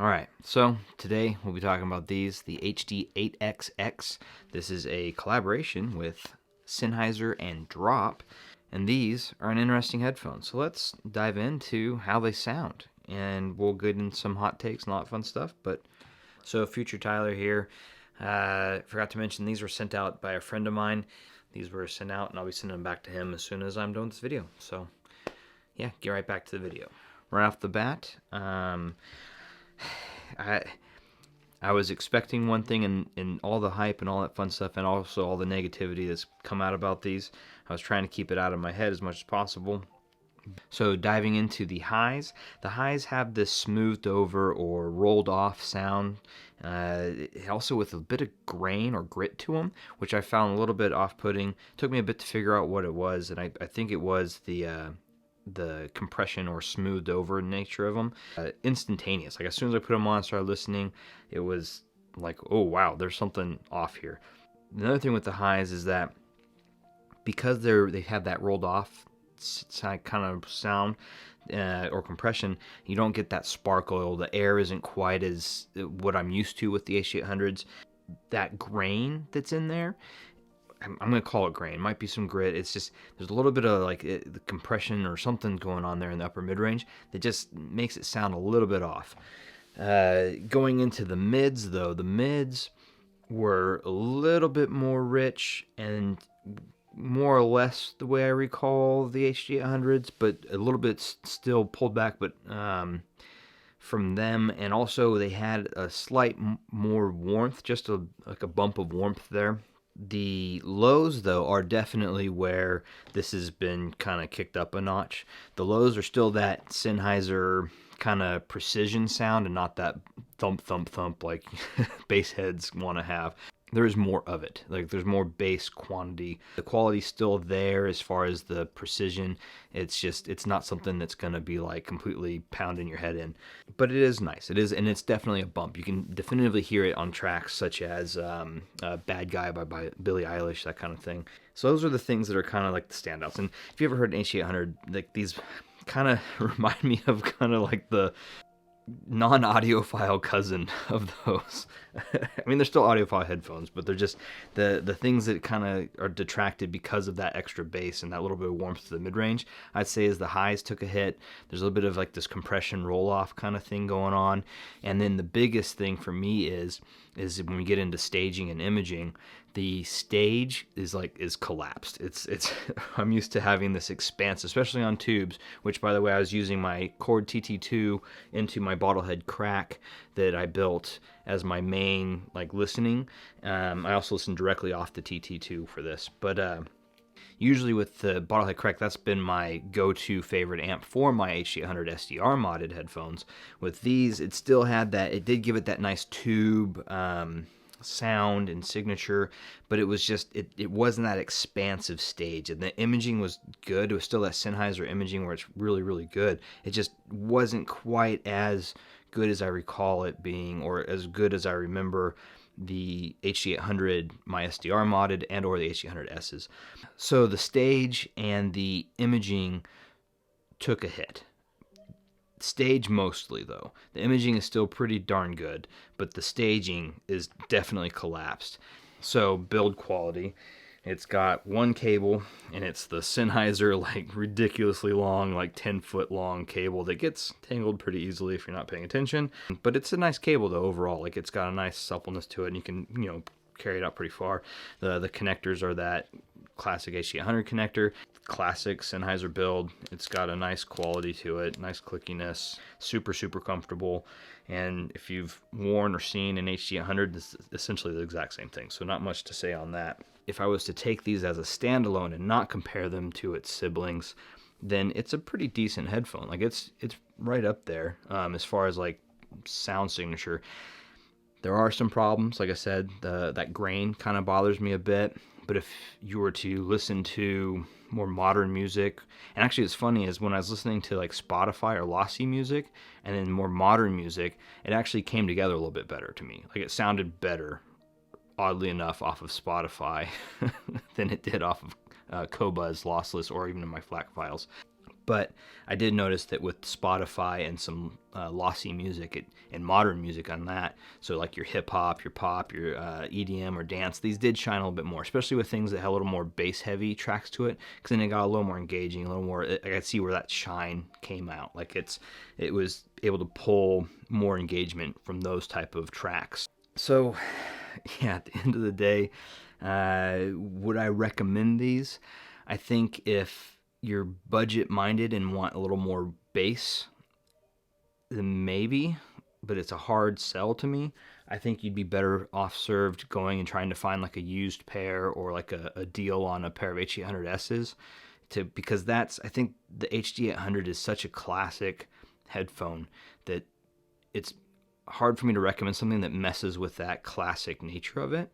Alright, so today we'll be talking about the HD8XX. This is a collaboration with Sennheiser and Drop, and these are an interesting headphone. So let's dive into how they sound, and we'll get in some hot takes and a lot of fun stuff. So future Tyler here. Forgot to mention these were sent out by a friend of mine. These were sent out, and I'll be sending them back to him as soon as I'm done with this video. So yeah, get right back to the video. Right off the bat, I was expecting one thing, and all the hype and all that fun stuff, and also all the negativity that's come out about these. I was trying to keep it out of my head as much as possible. So diving into the highs have this smoothed over or rolled off sound, also with a bit of grain or grit to them, which I found a little bit off-putting. Took me a bit to figure out what it was, and I think it was the compression or smoothed over nature of them. Instantaneous. Like as soon as I put them on and started listening, it was like, oh wow, there's something off here. Another thing with the highs is that because they have that rolled off kind of sound or compression, you don't get that sparkle. The air isn't quite as what I'm used to with the H800s. That grain that's in there, I'm going to call it grain. It might be some grit. It's just, there's a little bit of like the compression or something going on there in the upper mid-range that just makes it sound a little bit off. Going into the mids though, the mids were a little bit more rich and more or less the way I recall the HD800s, but a little bit still pulled back, but from them. And also they had a slight more warmth, just like a bump of warmth there. The lows, though, are definitely where this has been kind of kicked up a notch. The lows are still that Sennheiser kind of precision sound and not that thump, thump, thump like bass heads want to have. There's more of it. Like there's more bass quantity. The quality's still there as far as the precision. It's just, it's not something that's going to be like completely pounding your head in. But it is nice. It is, and it's definitely a bump. You can definitively hear it on tracks such as Bad Guy by Billie Eilish, that kind of thing. So those are the things that are kind of like the standouts. And if you ever heard an H800, like these kind of remind me of kind of like the non-audiophile cousin of those. I mean, they're still audiophile headphones, but they're just the things that kind of are detracted because of that extra bass and that little bit of warmth to the mid-range. I'd say as the highs took a hit, there's a little bit of like this compression roll-off kind of thing going on. And then the biggest thing for me is when we get into staging and imaging, the stage is collapsed. It's I'm used to having this expanse, especially on tubes, which by the way, I was using my Cord TT2 into my bottlehead crack that I built as my main like listening. I also listen directly off the TT2 for this, but usually with the bottlehead crack, that's been my go-to favorite amp for my H800 SDR modded headphones. With these, it still had that, it did give it that nice tube sound and signature, but it was just, it wasn't that expansive stage, and the imaging was good. It was still that Sennheiser imaging where it's really, really good. It just wasn't quite as good as I recall it being, or as good as I remember the HD800, my SDR modded, and or the HD800Ss. So the stage and the imaging took a hit. Stage mostly though. The imaging is still pretty darn good, but the staging is definitely collapsed. So build quality, it's got one cable, and it's the Sennheiser like ridiculously long, like 10-foot long cable that gets tangled pretty easily if you're not paying attention. But it's a nice cable though overall. Like it's got a nice suppleness to it, and you can, carry it out pretty far. The connectors are that classic HD800 connector, classic Sennheiser build. It's got a nice quality to it, nice clickiness, super, super comfortable. And if you've worn or seen an HD800, this is essentially the exact same thing. So not much to say on that. If I was to take these as a standalone and not compare them to its siblings, then it's a pretty decent headphone. Like it's right up there as far as like sound signature. There are some problems. Like I said, that grain kind of bothers me a bit. But if you were to listen to more modern music, and actually it's funny is when I was listening to like Spotify or lossy music and then more modern music, it actually came together a little bit better to me. Like it sounded better, oddly enough, off of Spotify than it did off of Qobuz lossless or even in my FLAC files. But I did notice that with Spotify and some lossy music and modern music on that, so like your hip hop, your pop, your EDM or dance, these did shine a little bit more, especially with things that had a little more bass heavy tracks to it, because then it got a little more engaging, a little more. I could see where that shine came out. Like it was able to pull more engagement from those type of tracks. So yeah, at the end of the day, would I recommend these? I think if you're budget minded and want a little more bass, then maybe, but it's a hard sell to me. I think you'd be better off served going and trying to find like a used pair or like a deal on a pair of H800Ss, because I think the HD800 is such a classic headphone that it's hard for me to recommend something that messes with that classic nature of it.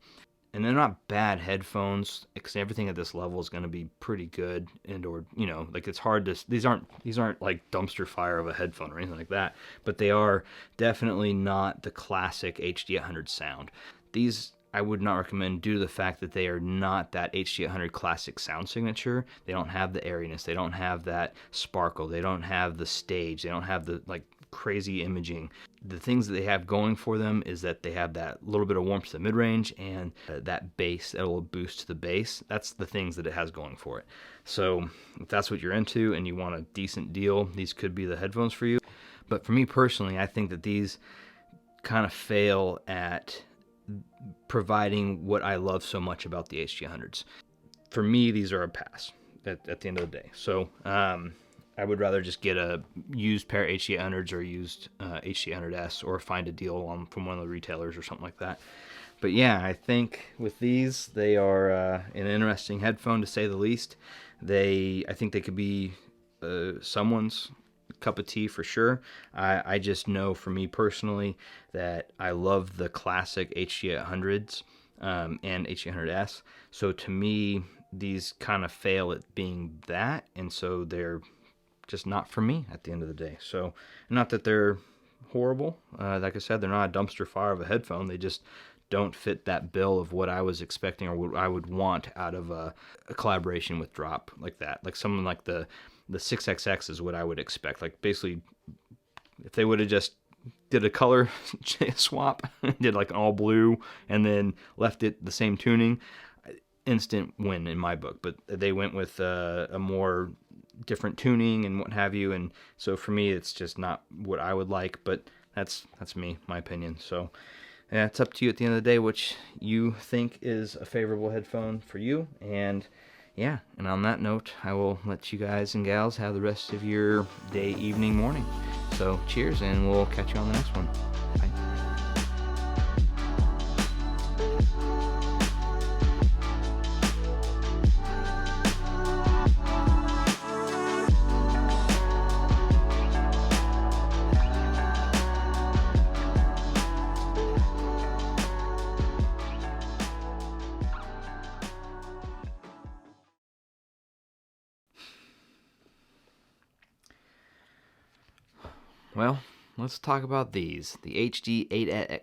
And they're not bad headphones, because everything at this level is going to be pretty good, and or like it's hard to, these aren't like dumpster fire of a headphone or anything like that, but they are definitely not the classic HD800 sound. These I would not recommend due to the fact that they are not that HD800 classic sound signature. They don't have the airiness, they don't have that sparkle, they don't have the stage, they don't have the like crazy imaging. The things that they have going for them is that they have that little bit of warmth to the mid-range and that bass, that little boost to the bass. That's the things that it has going for it. So if that's what you're into and you want a decent deal, these could be the headphones for you. But for me personally, I think that these kind of fail at providing what I love so much about the HD800s. For me, these are a pass at the end of the day. So I would rather just get a used pair of HD800s or used HD800S, or find a deal from one of the retailers or something like that. But yeah, I think with these, they are an interesting headphone to say the least. I think they could be someone's cup of tea for sure. I just know for me personally that I love the classic HD800s and HD800S. So to me, these kind of fail at being that, and so they're just not for me at the end of the day. So not that they're horrible. Like I said, they're not a dumpster fire of a headphone. They just don't fit that bill of what I was expecting or what I would want out of a collaboration with Drop like that. Like someone like the 6XX is what I would expect. Like basically, if they would have just did a color swap, did like an all blue, and then left it the same tuning, instant win in my book. But they went with a more different tuning and what have you, and so for me it's just not what I would like, but that's me, my opinion. So yeah, it's up to you at the end of the day which you think is a favorable headphone for you. And yeah, and on that note, I will let you guys and gals have the rest of your day, evening, morning. So cheers, and we'll catch you on the next one. Bye. Well, let's talk about these. The HD8XX.